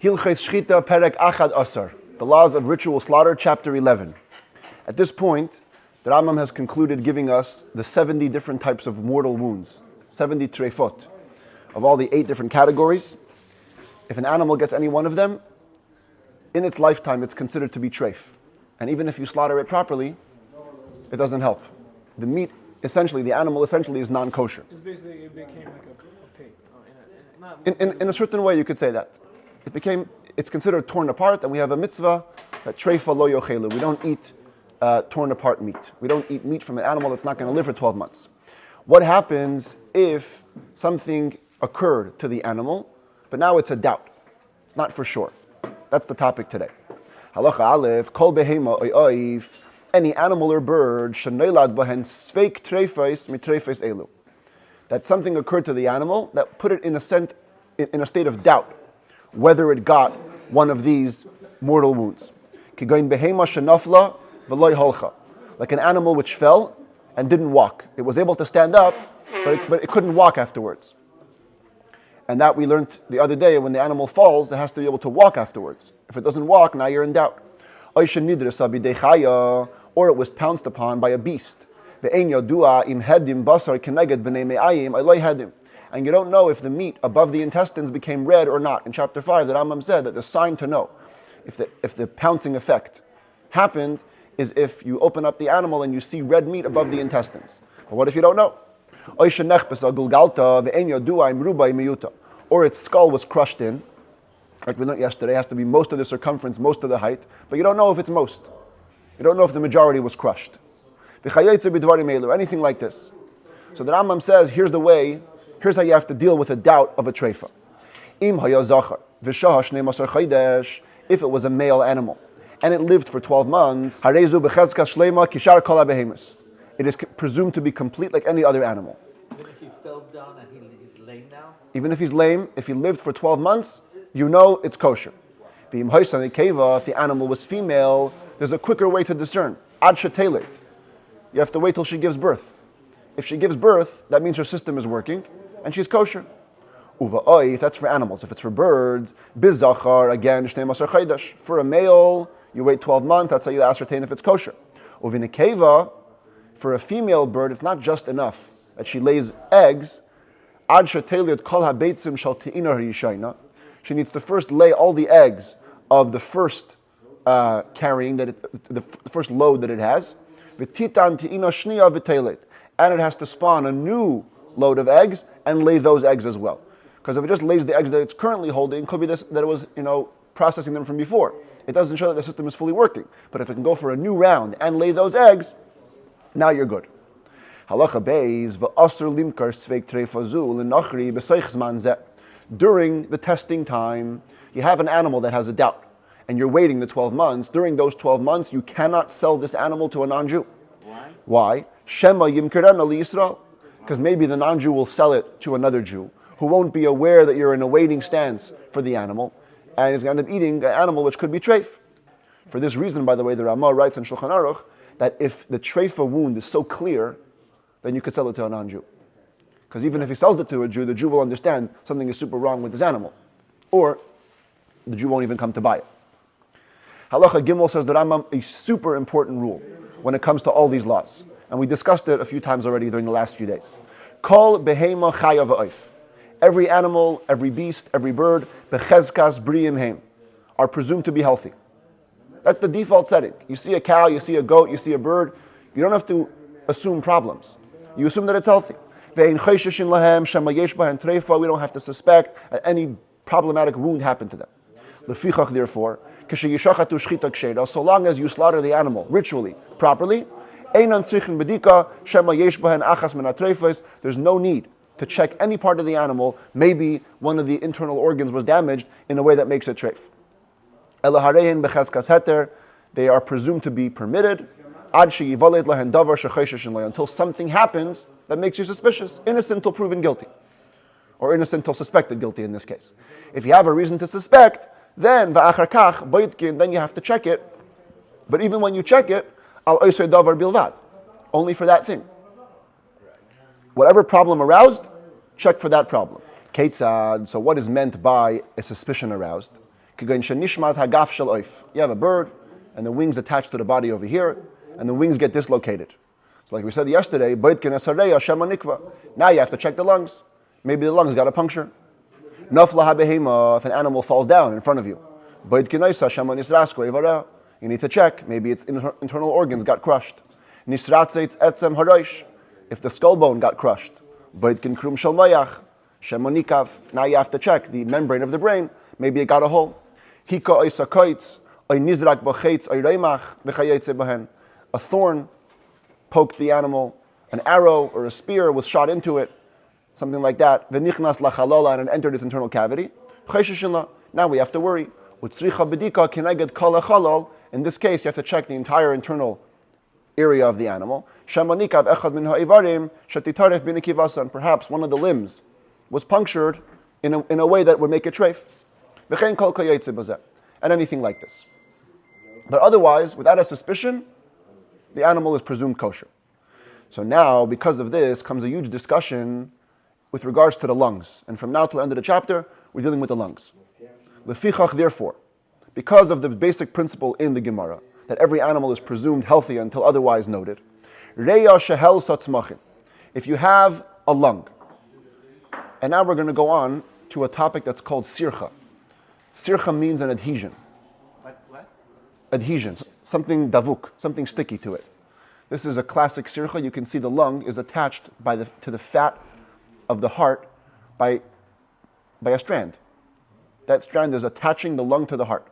Hilchos Shechitah Perek Achad Asar, the laws of ritual slaughter, chapter 11. At this point, the Rambam has concluded giving us the 70 different types of mortal wounds, 70 treifot, of all the 8 different categories. If an animal gets any one of them, in its lifetime it's considered to be treif. And even if you slaughter it properly, it doesn't help. The meat, the animal essentially is non-kosher. It's basically, it became like a pig. In a certain way, you could say that. It's considered torn apart, and we have a mitzvah that treifa lo yochelu. We don't eat torn apart meat. We don't eat meat from an animal that's not going to live for 12 months. What happens if something occurred to the animal, but now it's a doubt? It's not for sure. That's the topic today. Halacha Aleph, kol behema oif, any animal or bird, shenoilad bahen sveik treifos mitreifos elu. That something occurred to the animal that put it in a state of doubt whether it got one of these mortal wounds. Kigoin behema shenafla v'loy holcha, like an animal which fell and didn't walk. It was able to stand up, but it couldn't walk afterwards. And that we learned the other day, when the animal falls, it has to be able to walk afterwards. If it doesn't walk, now you're in doubt. Or it was pounced upon by a beast. And you don't know if the meat above the intestines became red or not. In chapter 5, the Rambam said that the sign to know if the pouncing effect happened is if you open up the animal and you see red meat above the intestines. But what if you don't know? Or its skull was crushed in, like we learned yesterday, it has to be most of the circumference, most of the height, but you don't know if it's most. You don't know if the majority was crushed. Anything like this. So the Rambam says, here's how you have to deal with a doubt of a treifa. If it was a male animal, and it lived for 12 months, it is presumed to be complete like any other animal. Even if he fell down and he's lame now? Even if he's lame, if he lived for 12 months, you know it's kosher. If the animal was female, there's a quicker way to discern. Ad shetelet. You have to wait till she gives birth. If she gives birth, that means her system is working, and she's kosher. Uva oif, that's for animals. If it's for birds, bizachar, again, shnei masar chaydash. For a male, you wait 12 months, that's how you ascertain if it's kosher. Uvinikeva, for a female bird, it's not just enough that she lays eggs. Ad shetelet kol habeitzim shal te'ina harishayna. She needs to first lay all the eggs of the first carrying, the first load that it has. V'titan te'ina shniya v'telet. And it has to spawn a new load of eggs and lay those eggs as well. Because if it just lays the eggs that it's currently holding, it could be that it was processing them from before. It doesn't show that the system is fully working. But if it can go for a new round and lay those eggs, now you're good. Halacha beis v'asur limkar sveik treifazu l'nachri b'soich zman zeh. During the testing time, you have an animal that has a doubt, and you're waiting the 12 months. During those 12 months, you cannot sell this animal to a non-Jew. Why? Shema yimkerena liyisrael. Because maybe the non-Jew will sell it to another Jew who won't be aware that you're in a waiting stance for the animal, and is going to end up eating an animal which could be treif. For this reason, by the way, the Ramah writes in Shulchan Aruch that if the treifa wound is so clear, then you could sell it to a non-Jew. Because even if he sells it to a Jew, the Jew will understand something is super wrong with this animal. Or the Jew won't even come to buy it. Halacha Gimel says the Rambam a super important rule when it comes to all these laws. And we discussed it a few times already during the last few days. Kol behema chaya v'oif. Every animal, every beast, every bird, bechezkas briyim heim, are presumed to be healthy. That's the default setting. You see a cow, you see a goat, you see a bird, you don't have to assume problems. You assume that it's healthy. We don't have to suspect that any problematic wound happened to them. Lefichach, therefore, so long as you slaughter the animal ritually, properly, there's no need to check any part of the animal. Maybe one of the internal organs was damaged in a way that makes it treif. They are presumed to be permitted until something happens that makes you suspicious. Innocent till proven guilty. Or innocent till suspected guilty in this case. If you have a reason to suspect, then you have to check it. But even when you check it, only for that thing. Whatever problem aroused, check for that problem. Ketzad, so what is meant by a suspicion aroused? Kigain shenishmat hagaf shel oif. You have a bird, and the wings attached to the body over here, and the wings get dislocated. So like we said yesterday, now you have to check the lungs. Maybe the lungs got a puncture. Nafla habehema, if an animal falls down in front of you. You need to check, maybe its internal organs got crushed. If the skull bone got crushed. Now you have to check the membrane of the brain, maybe it got a hole. A thorn poked the animal, an arrow or a spear was shot into it, something like that, and it entered its internal cavity. Now we have to worry. In this case, you have to check the entire internal area of the animal. And perhaps one of the limbs was punctured in a way that would make it treif. And anything like this. But otherwise, without a suspicion, the animal is presumed kosher. So now, because of this, comes a huge discussion with regards to the lungs. And from now till the end of the chapter, we're dealing with the lungs. Lefichach, therefore, because of the basic principle in the Gemara, that every animal is presumed healthy until otherwise noted, Reya shehel satzmachin. If you have a lung, and now we're going to go on to a topic that's called sircha. Sircha means an adhesion. What? Adhesion, something davuk, something sticky to it. This is a classic sircha. You can see the lung is attached to the fat of the heart by a strand. That strand is attaching the lung to the heart.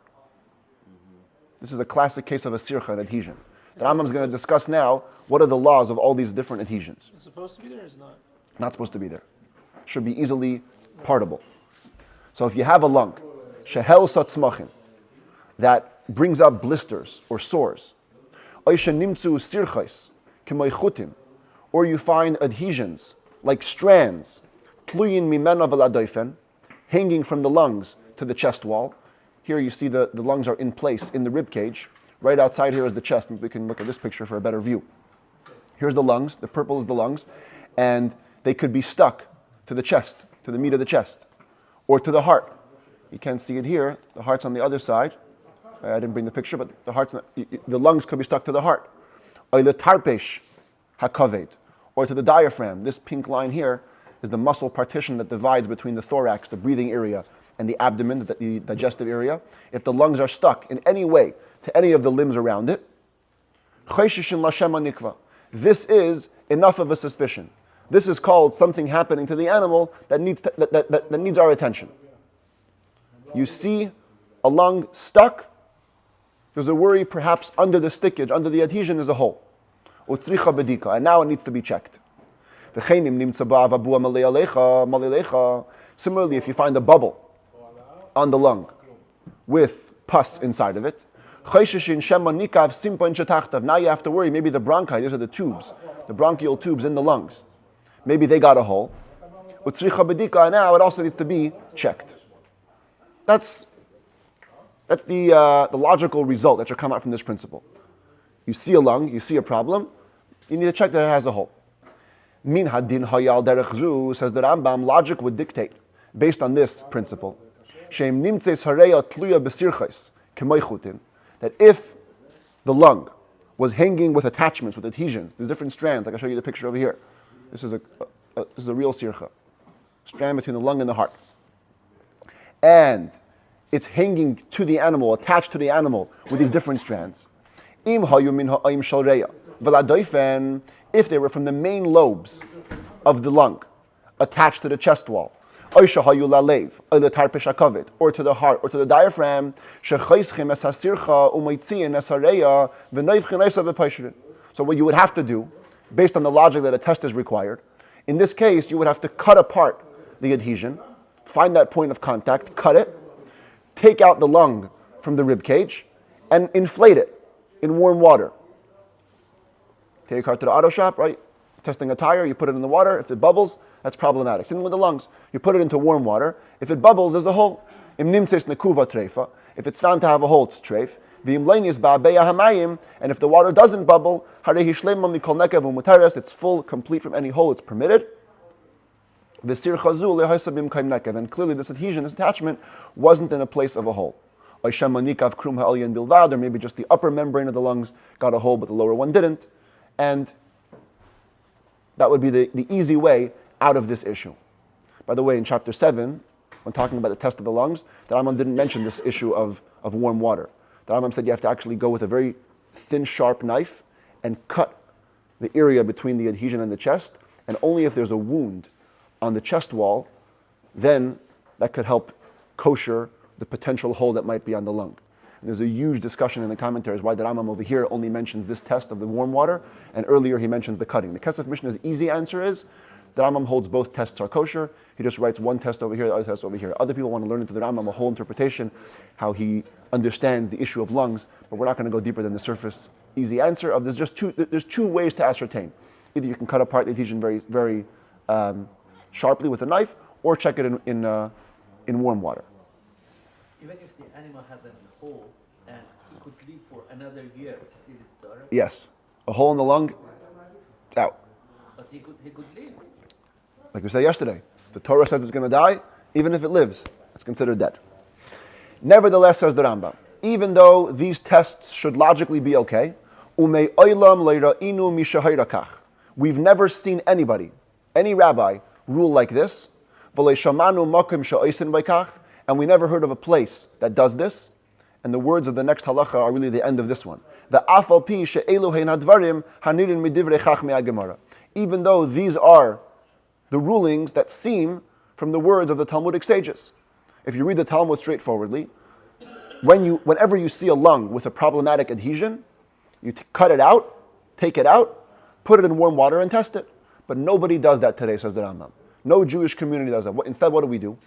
This is a classic case of a sircha, an adhesion. The Rambam is going to discuss now what are the laws of all these different adhesions. It's supposed to be there or is not? Not supposed to be there. Should be easily partable. So if you have a lung, shehel satzmachin, that brings up blisters or sores, oisha nimtzu sirchais, k'moichutin, or you find adhesions like strands, tluyin mimena v'ladoifen, hanging from the lungs to the chest wall. Here you see the lungs are in place in the rib cage. Right outside here is the chest. We can look at this picture for a better view. Here's the lungs. The purple is the lungs. And they could be stuck to the chest, to the meat of the chest, or to the heart. You can't see it here. The heart's on the other side. I didn't bring the picture, but the lungs could be stuck to the heart. Or the tarpesh hakaved, or to the diaphragm. This pink line here is the muscle partition that divides between the thorax, the breathing area, and the abdomen, the digestive area. If the lungs are stuck in any way to any of the limbs around it, this is enough of a suspicion. This is called something happening to the animal that needs our attention. You see a lung stuck, there's a worry perhaps under the stickage, under the adhesion is a hole. And now it needs to be checked. Similarly, if you find a bubble on the lung with pus inside of it, now you have to worry, maybe the bronchi, these are the tubes, the bronchial tubes in the lungs, maybe they got a hole. And now it also needs to be checked. That's the logical result that should come out from this principle. You see a lung, you see a problem, you need to check that it has a hole. Min hadin hayal derech zu, says the Rambam, logic would dictate, based on this principle, sheim nimtzeis hareya tluya besirchais kemoichutin, that if the lung was hanging with attachments, with adhesions, there's different strands, like I'll show you the picture over here. This is a real sircha, strand between the lung and the heart. And it's hanging to the animal, attached to the animal with these different strands. Im hayu min ha'im shalreya, v'ladoifen, if they were from the main lobes of the lung, attached to the chest wall, or to the heart, or to the diaphragm. So what you would have to do, based on the logic that a test is required, in this case, you would have to cut apart the adhesion, find that point of contact, cut it, take out the lung from the rib cage, and inflate it in warm water. Take your car to the auto shop, right? Testing a tire, you put it in the water. If it bubbles, that's problematic. Same with the lungs. You put it into warm water. If it bubbles, there's a hole. If it's found to have a hole, it's treif. And if the water doesn't bubble, it's full, complete from any hole, it's permitted. And clearly this adhesion, this attachment, wasn't in a place of a hole. Or maybe just the upper membrane of the lungs got a hole, but the lower one didn't. And that would be the easy way out of this issue. By the way, in chapter 7, when talking about the test of the lungs, the Rambam didn't mention this issue of warm water. The Rambam said you have to actually go with a very thin, sharp knife and cut the area between the adhesion and the chest, and only if there's a wound on the chest wall, then that could help kosher the potential hole that might be on the lung. And there's a huge discussion in the commentaries why the Rambam over here only mentions this test of the warm water, and earlier he mentions the cutting. The Kesef Mishnah's easy answer is the Rambam holds both tests are kosher. He just writes one test over here, the other test over here. Other people want to learn into the Rambam a whole interpretation, how he understands the issue of lungs, but we're not going to go deeper than the surface easy answer of there's two ways to ascertain. Either you can cut apart the adhesion very, very sharply with a knife, or check it in warm water. Even if the animal has a hole and he could live for another year, still is daughter. Yes, a hole in the lung, it's out. But he could live. Like we said yesterday, the Torah says it's going to die, even if it lives, it's considered dead. Nevertheless, says the Rambam, even though these tests should logically be okay, we've never seen anybody, any rabbi, rule like this, and we never heard of a place that does this, and the words of the next halacha are really the end of this one. Even though these are the rulings that seem from the words of the Talmudic sages. If you read the Talmud straightforwardly, whenever you see a lung with a problematic adhesion, you cut it out, take it out, put it in warm water and test it. But nobody does that today, says the Rambam. No Jewish community does that. Instead, what do?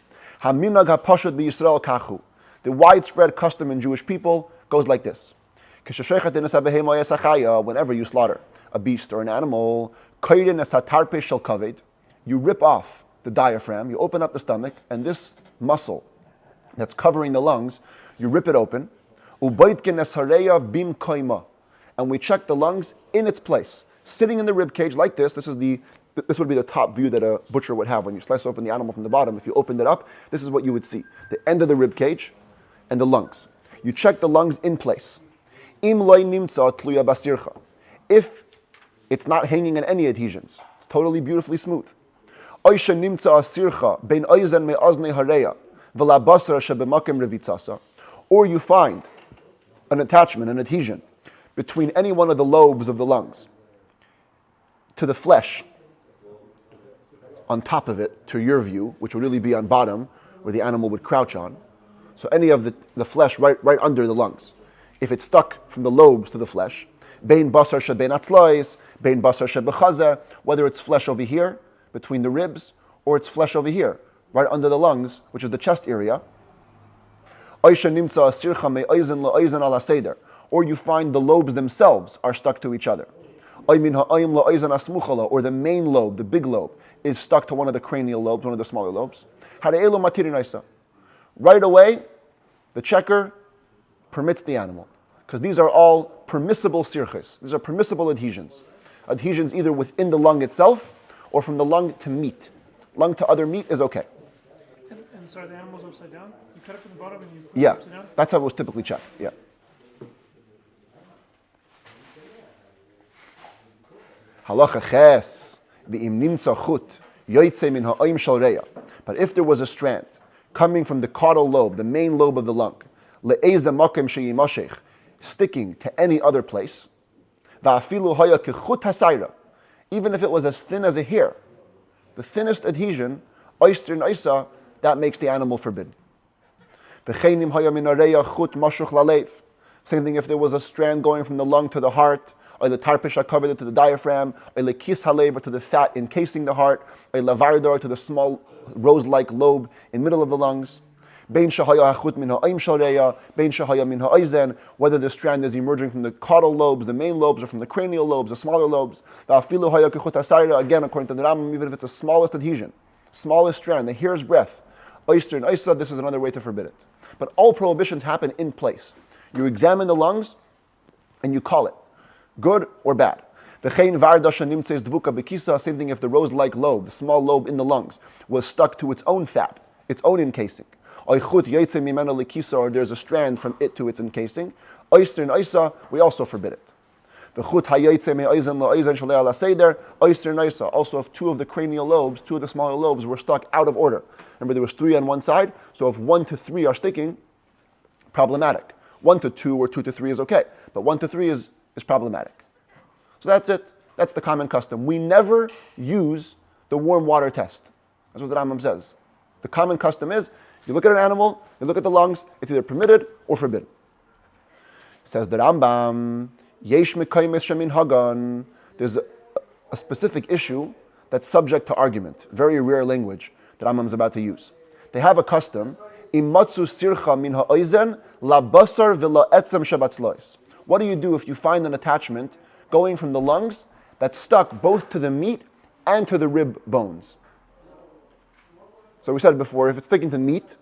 Haminag hapashut b'Yisrael kachu. The widespread custom in Jewish people goes like this. Whenever you slaughter a beast or an animal, you rip off the diaphragm, you open up the stomach, and this muscle that's covering the lungs, you rip it open, and we check the lungs in its place, sitting in the rib cage like this. This would be the top view that a butcher would have when you slice open the animal from the bottom. If you opened it up, this is what you would see: the end of the rib cage and the lungs. You check the lungs in place. If it's not hanging in any adhesions, it's totally beautifully smooth. Or you find an attachment, an adhesion, between any one of the lobes of the lungs to the flesh on top of it, to your view, which would really be on bottom, where the animal would crouch on. So any of the flesh right under the lungs. If it's stuck from the lobes to the flesh, bein basar shebein atzlois, bein basar shebechaza, whether it's flesh over here, between the ribs, or it's flesh over here, right under the lungs, which is the chest area. Or you find the lobes themselves are stuck to each other. Or the main lobe, the big lobe, is stuck to one of the cranial lobes, one of the smaller lobes. Right away, the checker permits the animal, because these are all permissible sirchis. These are permissible adhesions. Adhesions either within the lung itself or from the lung to meat. Lung to other meat is okay. And so the animal's upside down? You cut it from the bottom and you put it Yeah, upside down? that's how it was typically checked. Yeah. Halacha ches v'im nimtza chut yoytze min ha'oim shel reya. But if there was a strand coming from the caudal lobe, the main lobe of the lung, le'eza makom sheyimashech, sticking to any other place, va'afilu haya kechut hasayra, even if it was as thin as a hair, the thinnest adhesion, oyster and isa, that makes the animal forbidden. V'cheinim haya min hareya chut mashuch lalev. Same thing if there was a strand going from the lung to the heart, or the tarpisha covered it to the diaphragm, or the kis halev to the fat encasing the heart, or lavardor to the small rose-like lobe in middle of the lungs. Bein shahaya hachut min ha'im shareya, bein shahaya min ha'aizen, whether the strand is emerging from the caudal lobes, the main lobes, or from the cranial lobes, the smaller lobes. Va'afilu haya kechut hasayra, again according to the Rambam, even if it's the smallest adhesion, smallest strand, the hair's breadth, oyster and isa, this is another way to forbid it. But all prohibitions happen in place. You examine the lungs and you call it good or bad. Same thing if the rose-like lobe, the small lobe in the lungs, was stuck to its own fat, its own encasing. Oichut yoytze mimeno lekisa, or there's a strand from it to its encasing. Oyster and Oysa, we also forbid it. The chut hayoytze me oizen la'oizen shalei ala seder, oyster and Oysa. Also, if two of the cranial lobes, two of the smaller lobes, were stuck out of order. Remember, there was 3 on one side, so if 1 to 3 are sticking, problematic. 1 to 2 or 2 to 3 is okay, but 1 to 3 is problematic. So that's it. That's the common custom. We never use the warm water test. That's what the Rambam says. The common custom is, you look at an animal, you look at the lungs, it's either permitted or forbidden. Says the Rambam, Yesh mekaymes shemin hagan. There's a specific issue that's subject to argument. Very rare language that Rambam is about to use. They have a custom, imatzu sircha min ha'oizen la basar v'la etzem shabatzlois. What do you do if you find an attachment going from the lungs that's stuck both to the meat and to the rib bones? So we said before, if it's sticking to meat,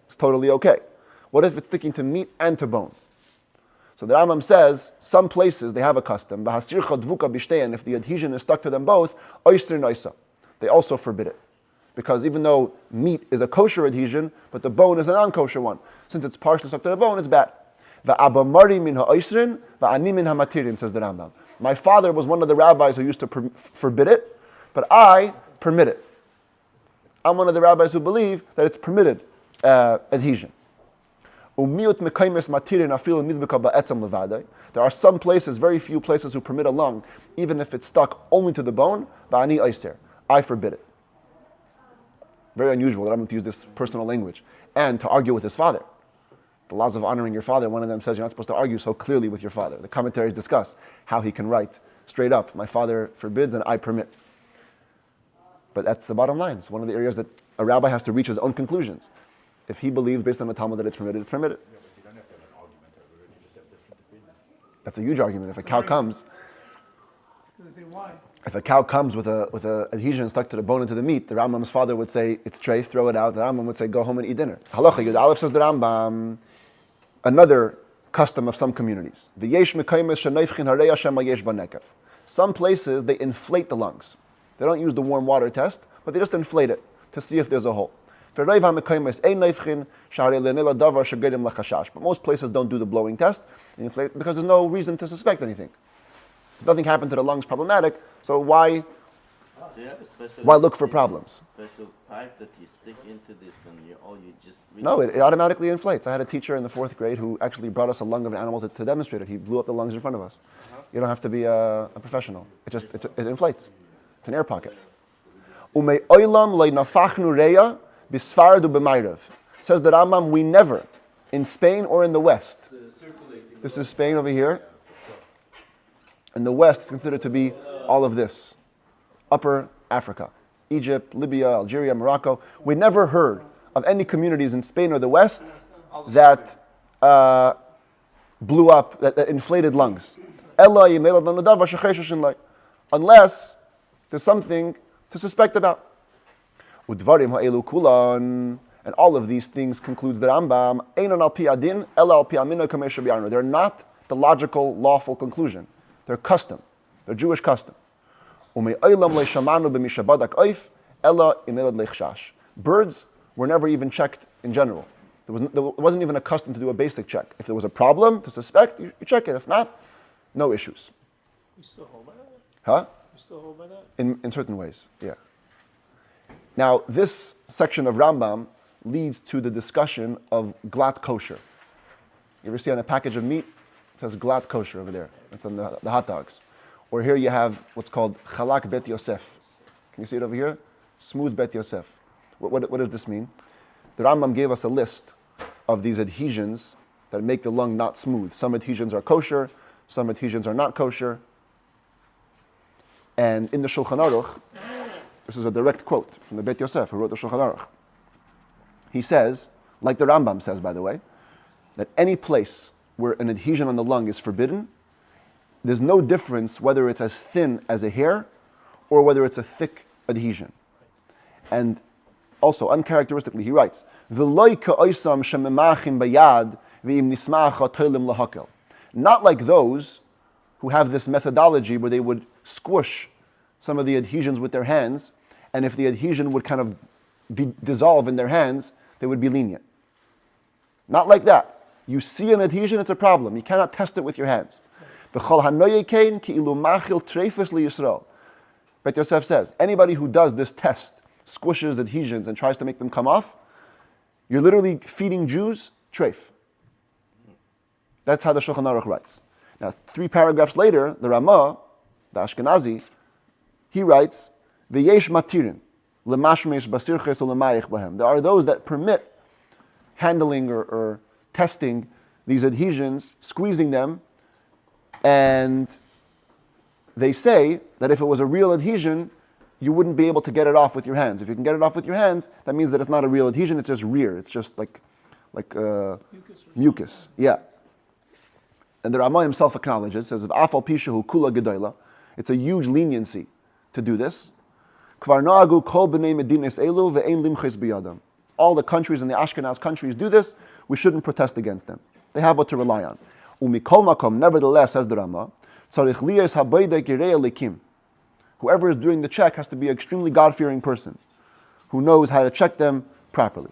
it's totally okay. What if it's sticking to meat and to bone? So the Rambam says, some places they have a custom, if the adhesion is stuck to them both, oyster and Oysa, they also forbid it. Because even though meat is a kosher adhesion, but the bone is a non-kosher one. Since it's partially stuck to the bone, it's bad. Says the Rambam. My father was one of the rabbis who used to forbid it, but I permit it. I'm one of the rabbis who believe that it's permitted adhesion. There are some places, very few places, who permit a lung, even if it's stuck only to the bone. I forbid it. Very unusual that I'm going to use this personal language. And to argue with his father. The laws of honoring your father, one of them says you're not supposed to argue so clearly with your father. The commentaries discuss how he can write straight up, my father forbids and I permit. But that's the bottom line. It's one of the areas that a rabbi has to reach his own conclusions. If he believes based on the Talmud that it's permitted, it's permitted. Yeah, but you don't have to have an argument over it. You just have different opinions. That's a huge argument. If a cow comes, Why? if a cow comes with a adhesion stuck to the bone and to the meat, the Rambam's father would say it's treif, throw it out. The Rambam would say go home and eat dinner. Halacha Yud Aleph, says the Rambam. Another custom of some communities. Some places they inflate the lungs. They don't use the warm water test, but they just inflate it to see if there's a hole. But most places don't do the blowing test inflate because there's no reason to suspect anything. Nothing happened to the lungs problematic, so why look for problems? Special pipe that you stick into this and you just... No, it automatically inflates. I had a teacher in the 4th grade who actually brought us a lung of an animal to demonstrate it. He blew up the lungs in front of us. You don't have to be a professional. It inflates. It's an air pocket. Says the Rambam, we never, in Spain or in the West, this is Spain over here, in the West it's considered to be all of this, Upper Africa, Egypt, Libya, Algeria, Morocco. We never heard of any communities in Spain or the West that blew up, that inflated lungs. Unless there's something to suspect about. And all of these things, concludes the Rambam, they're not the logical, lawful conclusion. They're custom. They're Jewish custom. Birds were never even checked in general. There wasn't even a custom to do a basic check. If there was a problem to suspect, you check it. If not, no issues. You still hold by that? Huh? You still hold by that? In certain ways, yeah. Now, this section of Rambam leads to the discussion of Glatt Kosher. You ever see on a package of meat, it says Glatt Kosher over there. It's on the hot dogs. Or here you have what's called Chalak Bet Yosef. Can you see it over here? Smooth Bet Yosef. What does this mean? The Rambam gave us a list of these adhesions that make the lung not smooth. Some adhesions are kosher, some adhesions are not kosher. And in the Shulchan Aruch, this is a direct quote from the Bet Yosef, who wrote the Shulchan Aruch. He says, like the Rambam says, by the way, that any place where an adhesion on the lung is forbidden, there's no difference whether it's as thin as a hair or whether it's a thick adhesion. And also, uncharacteristically, he writes, not like those who have this methodology where they would squish some of the adhesions with their hands, and if the adhesion would kind of dissolve in their hands, they would be lenient. Not like that. You see an adhesion, it's a problem. You cannot test it with your hands. Bet Yosef says, anybody who does this test, squishes adhesions and tries to make them come off, you're literally feeding Jews treif. That's how the Shulchan Aruch writes. Now, 3 paragraphs later, the Ramah, the Ashkenazi, he writes, V'yesh matirin, l'mashmesh basirches u'lemayich bahem. There are those that permit handling or testing these adhesions, squeezing them, and they say that if it was a real adhesion, you wouldn't be able to get it off with your hands. If you can get it off with your hands, that means that it's not a real adhesion, it's just rear. It's just like mucus. Yeah. And the Ramah himself acknowledges, says, Afal pishahu kula gedayla. It's a huge leniency to do this. Kvar na'agu kol b'nei medines elu ve'ein limches biyadam. All the countries in the Ashkenaz countries do this. We shouldn't protest against them. They have what to rely on. Umikol makom, nevertheless, says the Ramah, tzarich liyas habayda girei elikim. Whoever is doing the check has to be an extremely God-fearing person who knows how to check them properly.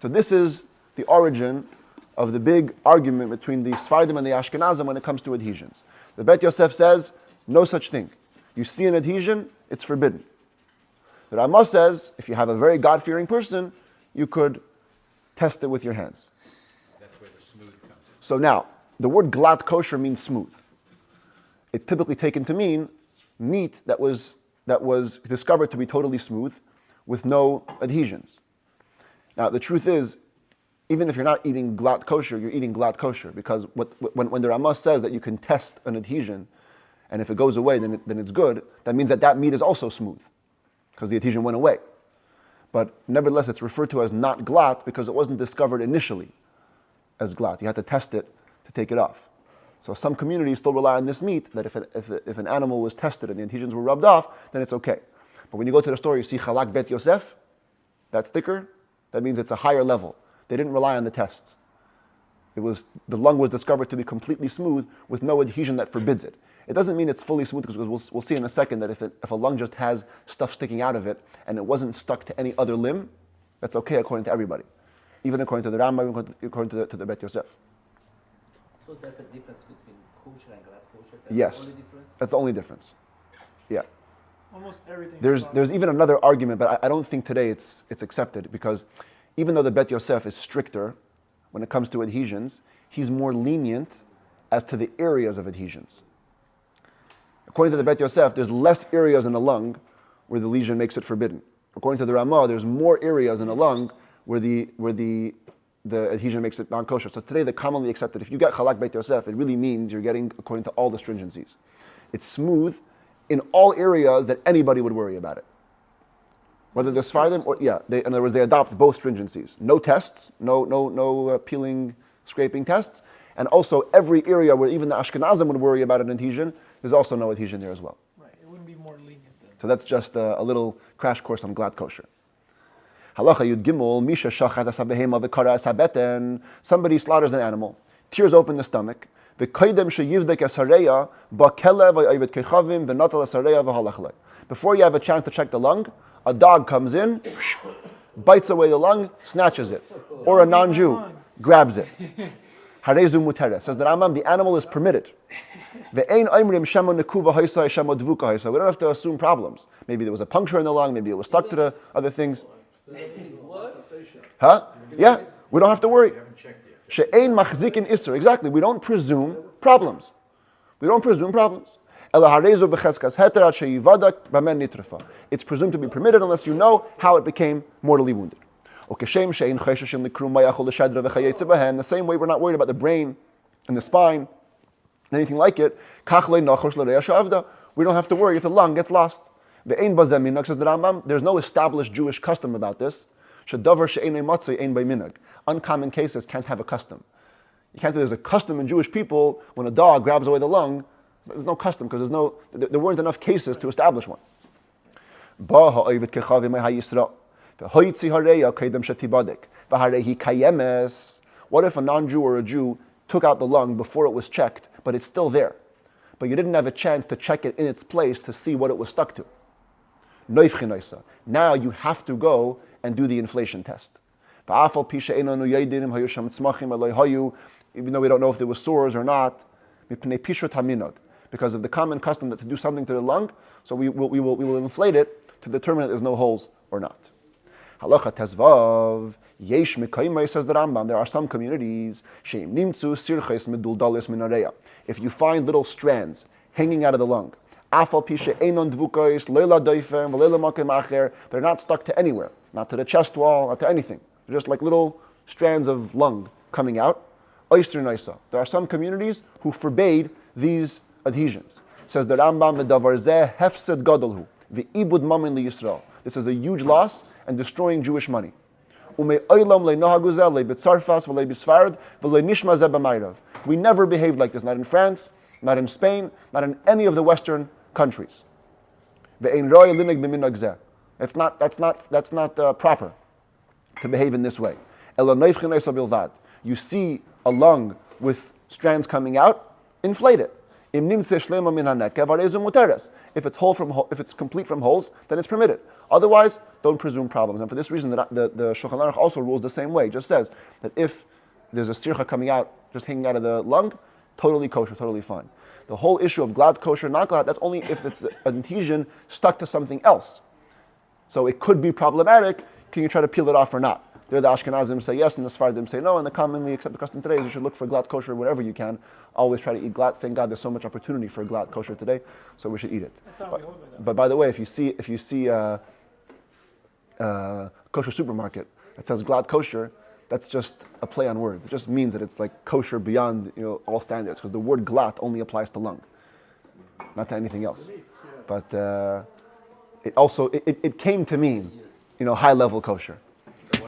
So this is the origin of the big argument between the Sfardim and the Ashkenazim when it comes to adhesions. The Bet Yosef says, no such thing. You see an adhesion, it's forbidden. The Ramah says, if you have a very God-fearing person, you could test it with your hands. That's where the smooth comes in. So now, the word glatt kosher means smooth. It's typically taken to mean meat that was discovered to be totally smooth with no adhesions. Now, the truth is, even if you're not eating glatt kosher, you're eating glatt kosher, because when the Ramah says that you can test an adhesion, and if it goes away, then it's good, that means that meat is also smooth, because the adhesion went away. But nevertheless, it's referred to as not glatt because it wasn't discovered initially as glatt. You had to test it to take it off. So some communities still rely on this meat, that if an animal was tested and the adhesions were rubbed off, then it's okay. But when you go to the store, you see Chalak Bet Yosef, that sticker, that means it's a higher level. They didn't rely on the tests. The lung was discovered to be completely smooth with no adhesion that forbids it. It doesn't mean it's fully smooth, because we'll see in a second that if a lung just has stuff sticking out of it and it wasn't stuck to any other limb, that's okay according to everybody. Even according to the Rambam, even according to the Bet Yosef. So that's the difference between kosher and glatt kosher? Yes. The only difference? That's the only difference. Yeah. Almost everything. There's even another argument, but I don't think today it's accepted, because even though the Bet Yosef is stricter when it comes to adhesions, he's more lenient as to the areas of adhesions. According to the Bet Yosef, there's less areas in the lung where the lesion makes it forbidden. According to the Ramah, there's more areas in the lung where the adhesion makes it non-kosher. So today, the commonly accepted, if you get Chalak Bet Yosef, it really means you're getting according to all the stringencies. It's smooth in all areas that anybody would worry about it. Whether they're Sfardim or, in other words, they adopt both stringencies. No tests, no peeling, scraping tests, and also every area where even the Ashkenazim would worry about an adhesion, there's also no adhesion there as well. Right, it wouldn't be more lenient then. So that's just a little crash course on glatt kosher. Halacha Yud Gimel, Misha Shachat Asabehema V'Kara Asabeten. Somebody slaughters an animal, tears open the stomach. V'Kaidem Sheyivdek Asareya Ba'Kele V'Ayvet Kechavim V'Natal Asareya V'Halachle. Before you have a chance to check the lung, a dog comes in, bites away the lung, snatches it, or a non-Jew grabs it. Harezu Mutera says that the animal is permitted. Ve'ein Aimrim Shema Nekuva Haisa Shema Dvuka Haisa. We don't have to assume problems. Maybe there was a puncture in the lung. Maybe it was stuck to the other things. Huh? Yeah, we don't have to worry. She'ein machzikin isser. Exactly. We don't presume problems. It's presumed to be permitted unless you know how it became mortally wounded. The same way we're not worried about the brain and the spine, anything like it. We don't have to worry if the lung gets lost. Says the Rambam, there's no established Jewish custom about this. Uncommon cases can't have a custom. You can't say there's a custom in Jewish people when a dog grabs away the lung. There's no custom because there weren't enough cases to establish one. What if a non-Jew or a Jew took out the lung before it was checked, but it's still there, but you didn't have a chance to check it in its place to see what it was stuck to? Now you have to go and do the inflation test. Even though we don't know if there were sores or not, because of the common custom that to do something to the lung, so we will inflate it to determine if there's no holes or not. Halacha tezvav yesh mekayimai, says the Rambam. There are some communities sheim nimtzu sirches meduldalis minareya. If you find little strands hanging out of the lung, afal pishe einon dvukos leila doifem leila makem acher, they're not stuck to anywhere, not to the chest wall, not to anything. They're just like little strands of lung coming out. Oyster noisa. There are some communities who forbade these adhesions. Says the Rambam, medavar zeh hefsed gadolhu ve'ibud mamin liyisrael. This is a huge loss and destroying Jewish money. We never behaved like this, not in France, not in Spain, not in any of the Western countries. That's not proper to behave in this way. You see a lung with strands coming out, inflate it. If it's complete from holes, then it's permitted. Otherwise, don't presume problems. And for this reason, the Shulchan Aruch also rules the same way. It just says that if there's a sircha coming out, just hanging out of the lung, totally kosher, totally fine. The whole issue of glatt kosher, not glatt, that's only if it's an adhesion stuck to something else. So it could be problematic. Can you try to peel it off or not? There the Ashkenazim say yes, and the Sephardim say no, and the commonly accepted custom today is you should look for glatt kosher wherever you can. Always try to eat glatt. Thank God there's so much opportunity for glatt kosher today, so we should eat it. But by the way, if you see a kosher supermarket that says glatt kosher, that's just a play on words. It just means that it's like kosher beyond all standards, because the word glatt only applies to lung, not to anything else. But it came to mean high level kosher.